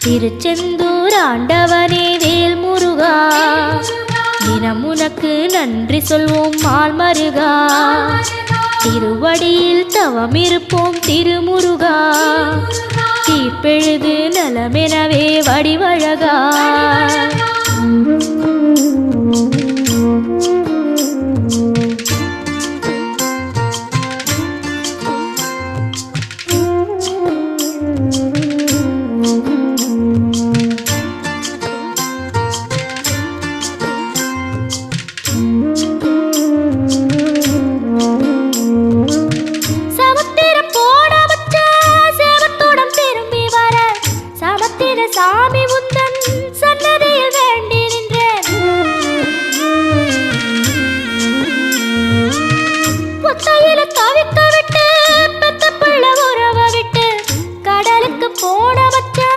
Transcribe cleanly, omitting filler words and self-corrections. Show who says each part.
Speaker 1: திருச்செந்தூர் ஆண்டவனே வேல் முருகா, தினம் உனக்கு நன்றி சொல்வோம் மால் மருகா. திருவடியில் தவம் இருப்போம் திருமுருகா, தீப்பெழுது நலமெனவே வடிவழகா. சாமி உந்தன்